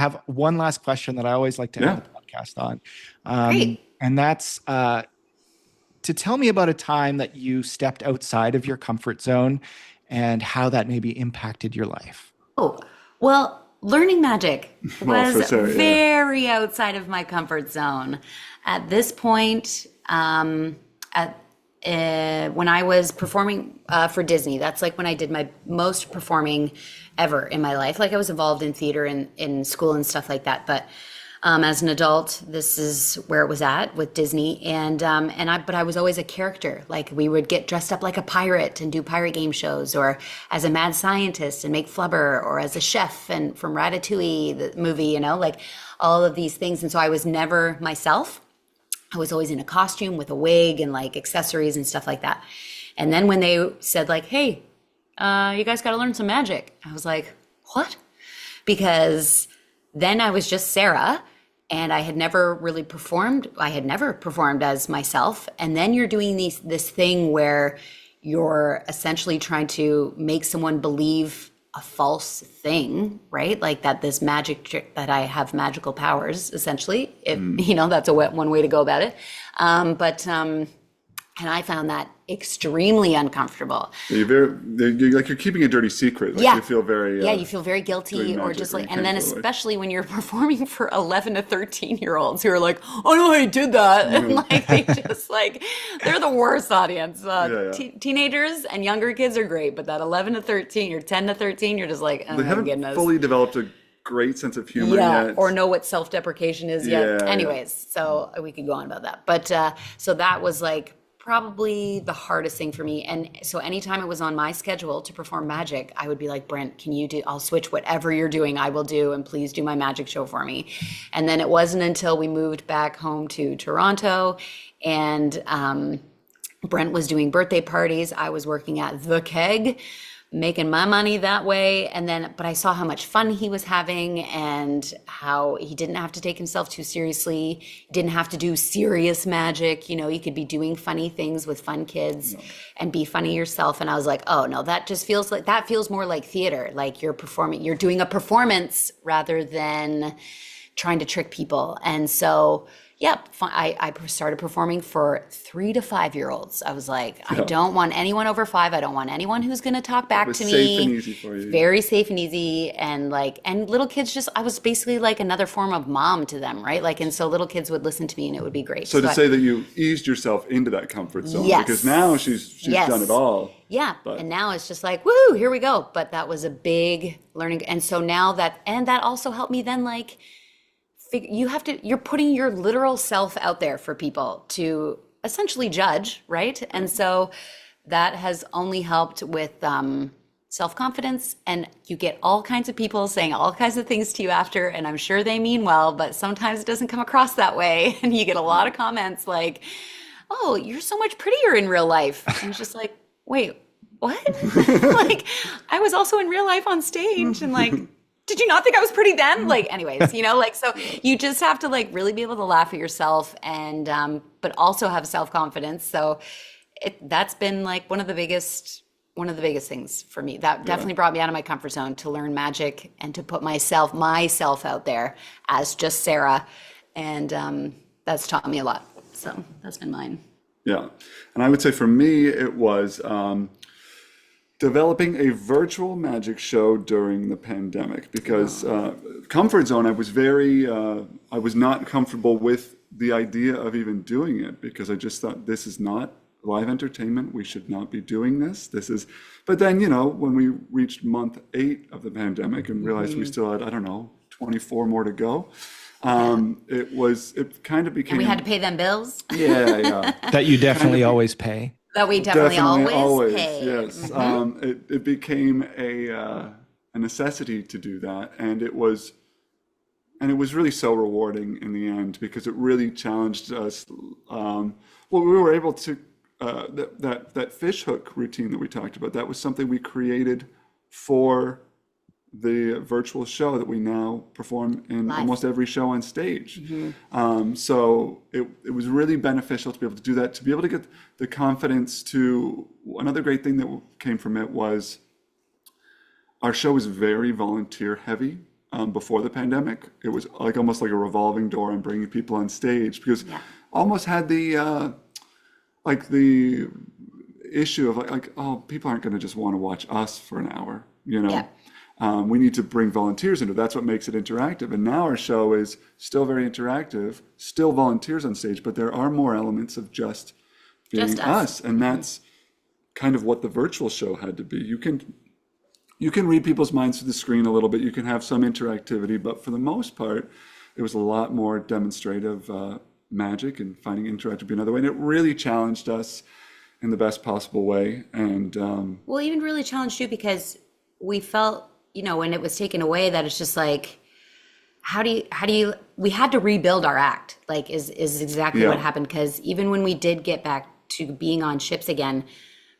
have one last question that I always like to Yeah. end the podcast on. Great. And that's to tell me about a time that you stepped outside of your comfort zone and how that maybe impacted your life. Oh, well, learning magic Well, was for sure, yeah. very outside of my comfort zone. At this point, when I was performing for Disney, that's like when I did my most performing ever in my life. Like I was involved in theater in school and stuff like that, but as an adult, this is where it was at with Disney, but I was always a character. Like we would get dressed up like a pirate and do pirate game shows, or as a mad scientist and make flubber, or as a chef and from Ratatouille, the movie, like all of these things. And so I was never myself. I was always in a costume with a wig and like accessories and stuff like that. And then when they said like, "Hey, you guys got to learn some magic," I was like, "What?" Because then I was just Sarah. And I had never really performed. I had never performed as myself. And then you're doing this thing where you're essentially trying to make someone believe a false thing, right? Like that this magic trick, that I have magical powers, essentially. That's one way to go about it. And I found that extremely uncomfortable. You're keeping a dirty secret. Like Yeah. you feel very You feel very guilty, doing or magic just and like, you and then can't feel like- especially when you're performing for 11 to 13-year-olds who are like, "I know how you did that," and like they just like they're the worst audience. Yeah. Teenagers and younger kids are great, but that 11 to 13 or 10 to 13, you're just like, "Oh They my haven't goodness." fully developed a great sense of humor Yeah, yet. or know what self-deprecation is yet. Yeah, Anyways, so we could go on about that. But so that was like probably the hardest thing for me. And so anytime it was on my schedule to perform magic, I would be like, "Brent, can you do, I'll switch whatever you're doing, I will do, and please do my magic show for me." And then it wasn't until we moved back home to Toronto and Brent was doing birthday parties. I was working at The Keg, making my money that way. But I saw how much fun he was having and how he didn't have to take himself too seriously. He didn't have to do serious magic. You could be doing funny things with fun kids and be funny yourself. And I was like, oh no, that feels more like theater. Like you're doing a performance rather than trying to trick people. And so, I started performing for 3 to 5 year olds. I was like, I don't want anyone over 5. I don't want anyone who's going to talk back to me. Safe and easy for you. Very safe and easy. And little kids I was basically like another form of mom to them, right? And so little kids would listen to me and it would be great. So to say that you eased yourself into that comfort zone, Yes. because now she's Yes. done it all. Yeah. But- And now it's just like, woo, here we go. But that was a big learning. And so now that also helped me then you're putting your literal self out there for people to essentially judge, right? And so that has only helped with self-confidence, and you get all kinds of people saying all kinds of things to you after, and I'm sure they mean well, but sometimes it doesn't come across that way. And you get a lot of comments like, "Oh, you're so much prettier in real life." And it's just like, wait, what? I was also in real life on stage, and did you not think I was pretty then? Anyways, so you just have to really be able to laugh at yourself and, but also have self-confidence. So that's been one of the biggest things for me. That definitely brought me out of my comfort zone to learn magic and to put myself out there as just Sarah. And, that's taught me a lot. So that's been mine. Yeah. And I would say for me, it was developing a virtual magic show during the pandemic because comfort zone, I was not comfortable with the idea of even doing it because I just thought this is not live entertainment. We should not be doing this. But then, when we reached month 8 of the pandemic and realized we still had, 24 more to go, it kind of became. And we had to pay them bills. Yeah. That you definitely always pay. That we definitely always pay. Yes. It became a necessity to do that, and it was really so rewarding in the end because it really challenged us. We were able to that fish hook routine that we talked about. That was something we created for the virtual show that we now perform in Live. almost every show on stage. So it was really beneficial to be able to do that, to be able to get the confidence to. Another great thing that came from it was our show is very volunteer heavy. before the pandemic. It was like almost like a revolving door on bringing people on stage because Yeah. almost had the like the issue of like, oh, people aren't going to just want to watch us for an hour, you know. Yeah. We need to bring volunteers into it. That's what makes it interactive. And now our show is still very interactive, still volunteers on stage, but there are more elements of just being Just us. us. And that's kind of what the virtual show had to be. You can read people's minds through the screen a little bit. You can have some interactivity, but for the most part, it was a lot more demonstrative magic and finding interactive be another way. And it really challenged us in the best possible way. And Well, even really challenged you because we felt, when it was taken away, that it's just like, how do you, we had to rebuild our act, like is exactly what Yeah. happened. Because even when we did get back to being on ships again,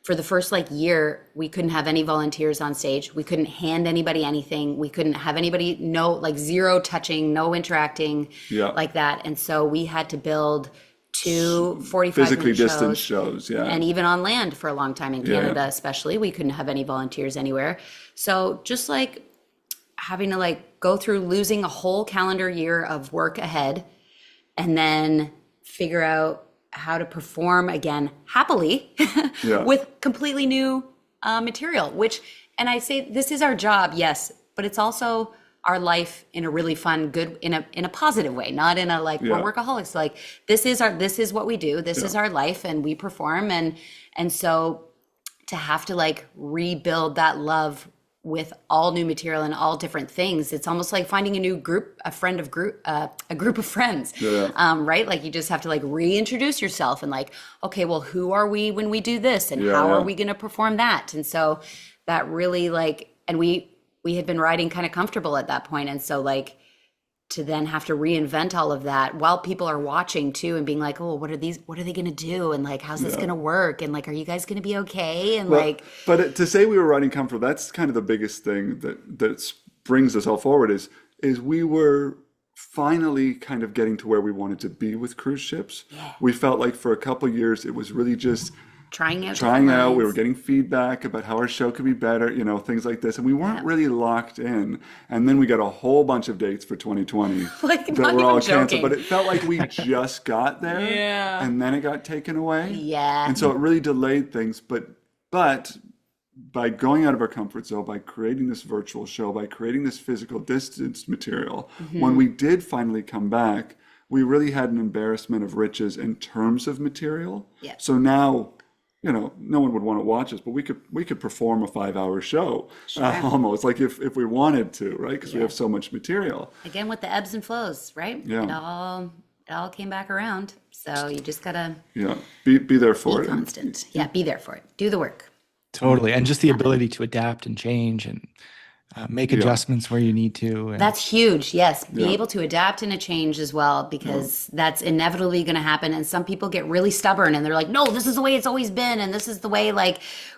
for the first year, we couldn't have any volunteers on stage. We couldn't hand anybody anything. We couldn't have anybody, zero touching, no interacting Yeah. like that. And so we had to build two 45-minute physically distant shows. shows, yeah. And even on land for a long time in Yeah. Canada, especially, we couldn't have any volunteers anywhere. So just having to go through losing a whole calendar year of work ahead and then figure out how to perform again happily Yeah. with completely new material, and I say this is our job, yes, but it's also our life in a really fun, good, in a positive way, not in a Yeah. we're workaholics. This is what we do. This is our life, and we perform, and so to have to rebuild that love with all new material and all different things, it's almost like finding a new group, a group of friends. Yeah. Right? You just have to reintroduce yourself and okay, well, who are we when we do this, and Yeah, how yeah. are we going to perform that? And so that really and we had been riding kind of comfortable at that point, and so to then have to reinvent all of that while people are watching too and being like, oh, what are they going to do, and how's this Yeah. going to work, and are you guys going to be okay, and But to say we were riding comfortable, that's kind of the biggest thing that brings us all forward is we were finally kind of getting to where we wanted to be with cruise ships. Yeah. We felt like for a couple of years it was really just trying out trying different out. We lines. were getting feedback about how our show could be better, things like this, and we weren't really locked in. And then we got a whole bunch of dates for 2020 Like, that not were all even canceled. joking. But it felt like we just got there, Yeah. and then it got taken away. Yeah. And so it really delayed things. But by going out of our comfort zone, by creating this virtual show, by creating this physical distance material, when we did finally come back, we really had an embarrassment of riches in terms of material. Yeah. So now, no one would want to watch us, but we could perform a 5-hour show almost if we wanted to, right? Because we have so much material. Again, with the ebbs and flows, right? Yeah. It all came back around. So you just gotta Yeah, be there for be it. constant. Yeah, be there for it. Do the work. Totally. And just the ability to adapt and change and make adjustments where you need to. And That's huge. Yes. Be Yeah. able to adapt and to change as well, because that's inevitably going to happen. And some people get really stubborn and they're like, no, this is the way it's always been. And this is the way,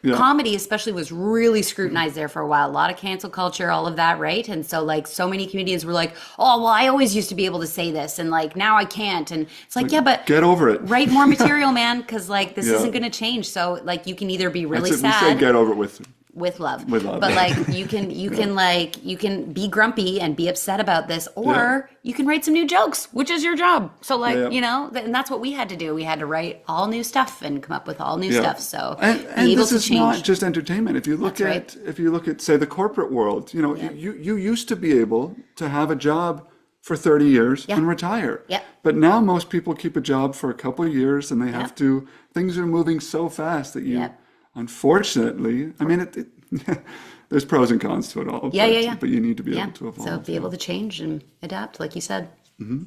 Yeah. comedy especially was really scrutinized there for a while. A lot of cancel culture, all of that. Right. And so so many comedians were like, oh, well, I always used to be able to say this. And now I can't. And it's yeah, but Get over it. write more material, man. Cause this Yeah. isn't going to change. So you can either be really That's it. We say sad get over it with love. With love. But you can be grumpy and be upset about this, or you can write some new jokes, which is your job. So and that's what we had to do. We had to write all new stuff and come up with all new stuff. So and be able this to is change. not just entertainment. If you look That's at say the corporate world, you used to be able to have a job for 30 years and retire. Yeah. But now most people keep a job for a couple of years and they have to, things are moving so fast that you, unfortunately, I mean, there's pros and cons to it all. Yeah. But you need to be Yeah. able to evolve. So be able to change and adapt, like you said. Mm-hmm.